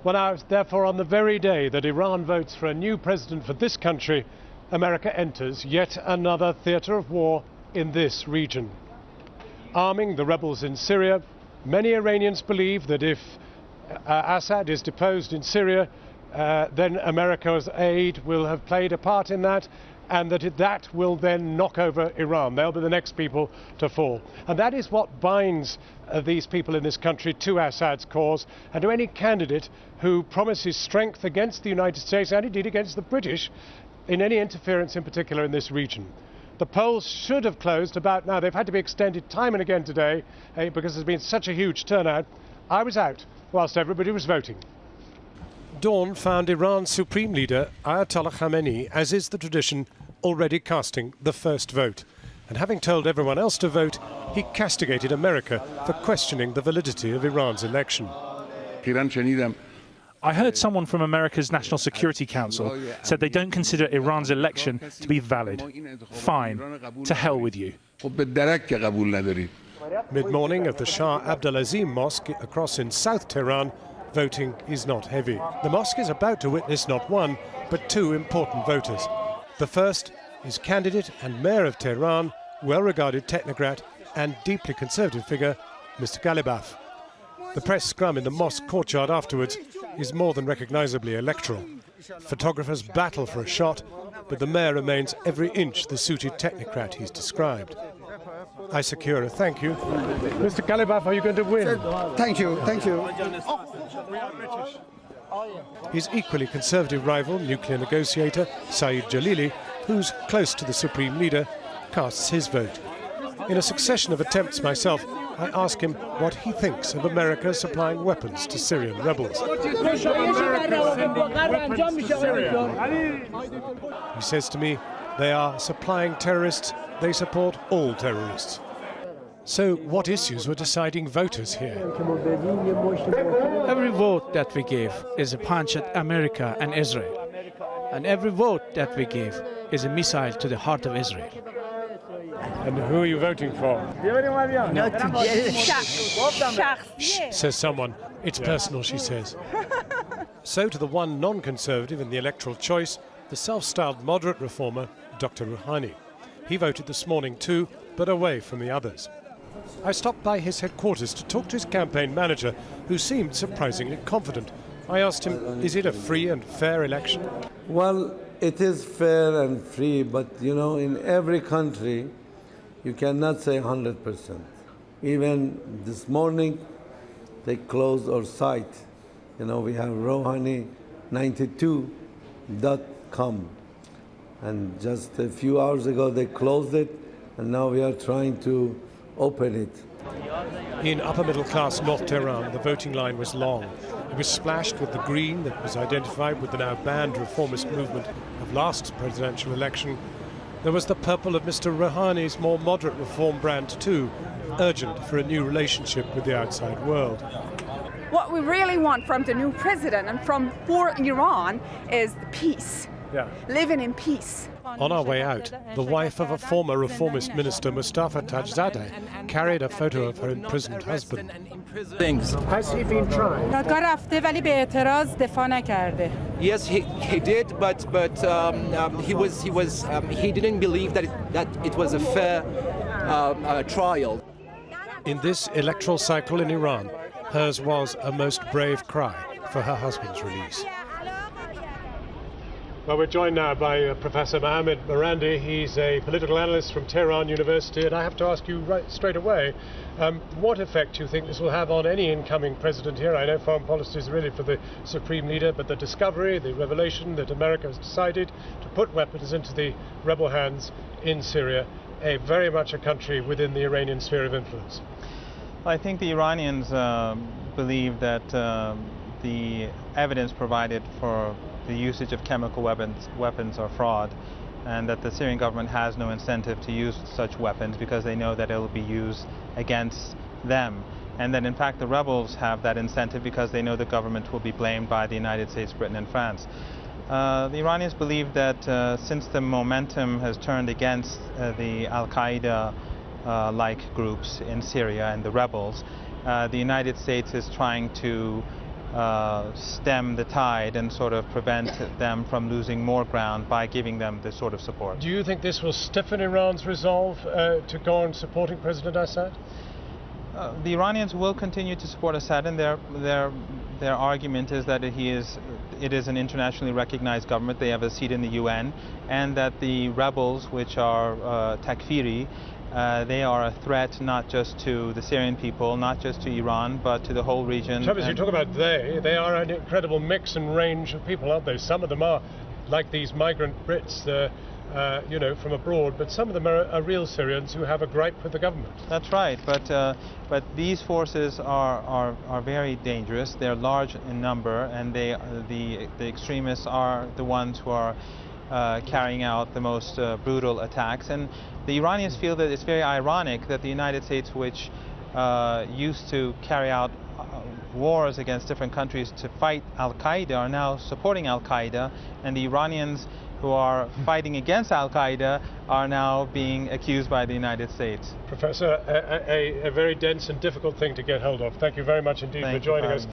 Well, now, therefore, on the very day that Iran votes for a new president for this country, America enters yet another theatre of war in this region. Arming the rebels in Syria, many Iranians believe that if Assad is deposed in Syria, then America's aid will have played a part in that, and that will then knock over Iran. They'll be the next people to fall. And that is what binds these people in this country to Assad's cause and to any candidate who promises strength against the United States and indeed against the British in any interference in particular in this region. The polls should have closed about now. They've had to be extended time and again today because there's been such a huge turnout. I was out whilst everybody was voting. Dawn found Iran's supreme leader, Ayatollah Khamenei, as is the tradition, already casting the first vote. And having told everyone else to vote, he castigated America for questioning the validity of Iran's election. I heard someone from America's National Security Council said they don't consider Iran's election to be valid. Fine. To hell with you. Mid-morning at the Shah Abdulazim Mosque across in South Tehran, voting is not heavy. The mosque is about to witness not one, but two important voters. The first is candidate and mayor of Tehran, well-regarded technocrat and deeply conservative figure, Mr. Ghalibaf. The press scrum in the mosque courtyard afterwards is more than recognisably electoral. Photographers battle for a shot, but the mayor remains every inch the suited technocrat he's described. I secure a thank you. Mr. Ghalibaf, are you going to win? Thank you, thank you. His equally conservative rival, nuclear negotiator Saeed Jalili, who's close to the supreme leader, casts his vote. In a succession of attempts myself, I ask him what he thinks of America supplying weapons to Syrian rebels. He says to me, they are supplying terrorists, they support all terrorists. So what issues were deciding voters here? Every vote that we give is a punch at America and Israel. And every vote that we give is a missile to the heart of Israel. And who are you voting for? Shh, says someone. It's personal, she says. So to the one non-conservative in the electoral choice, the self-styled moderate reformer, Dr. Rouhani. He voted this morning too, but away from the others. I stopped by his headquarters to talk to his campaign manager, who seemed surprisingly confident. I asked him, is it a free and fair election? Well, it is fair and free, but you know, in every country, you cannot say 100%. Even this morning, they closed our site. You know, we have Rouhani92.com. And just a few hours ago, they closed it, and now we are trying to open it. In upper-middle-class North Tehran, the voting line was long. It was splashed with the green that was identified with the now banned reformist movement of last presidential election. There was the purple of Mr. Rouhani's more moderate reform brand too, urgent for a new relationship with the outside world. What we really want from the new president and for Iran is peace. Yeah. Living in peace. On our way out, the wife of a former reformist minister, Mustafa Tajzadeh, carried a photo of her imprisoned husband. Has he been tried? Yes, he did, but he didn't believe that it was a fair trial. In this electoral cycle in Iran, hers was a most brave cry for her husband's release. Well, we're joined now by Professor Mohammed Marandi. He's a political analyst from Tehran University, and I have to ask you right straight away, what effect do you think this will have on any incoming president here? I know foreign policy is really for the supreme leader, but the discovery, the revelation that America has decided to put weapons into the rebel hands in Syria, very much a country within the Iranian sphere of influence. I think the Iranians believe that the evidence provided for the usage of chemical weapons are fraud, and that the Syrian government has no incentive to use such weapons because they know that it will be used against them. And that in fact the rebels have that incentive because they know the government will be blamed by the United States, Britain and France. The Iranians believe that since the momentum has turned against the Al-Qaeda-like groups in Syria and the rebels, the United States is trying to stem the tide and sort of prevent them from losing more ground by giving them this sort of support. Do you think this will stiffen Iran's resolve to go on supporting President Assad? The Iranians will continue to support Assad, and their argument is that it is an internationally recognized government. They have a seat in the UN, and that the rebels, which are Takfiri, they are a threat not just to the Syrian people, not just to Iran, but to the whole region. Travis, you talk about they are an incredible mix and range of people, aren't they? Some of them are like these migrant Brits, you know, from abroad, but some of them are real Syrians who have a gripe with the government. That's right, but these forces are very dangerous. They're large in number, and the extremists are the ones who are carrying out the most brutal attacks. And the Iranians feel that it's very ironic that the United States, which used to carry out wars against different countries to fight Al-Qaeda, are now supporting Al-Qaeda, and the Iranians who are fighting against Al-Qaeda are now being accused by the United States. Professor, a very dense and difficult thing to get hold of. Thank you very much indeed for joining us.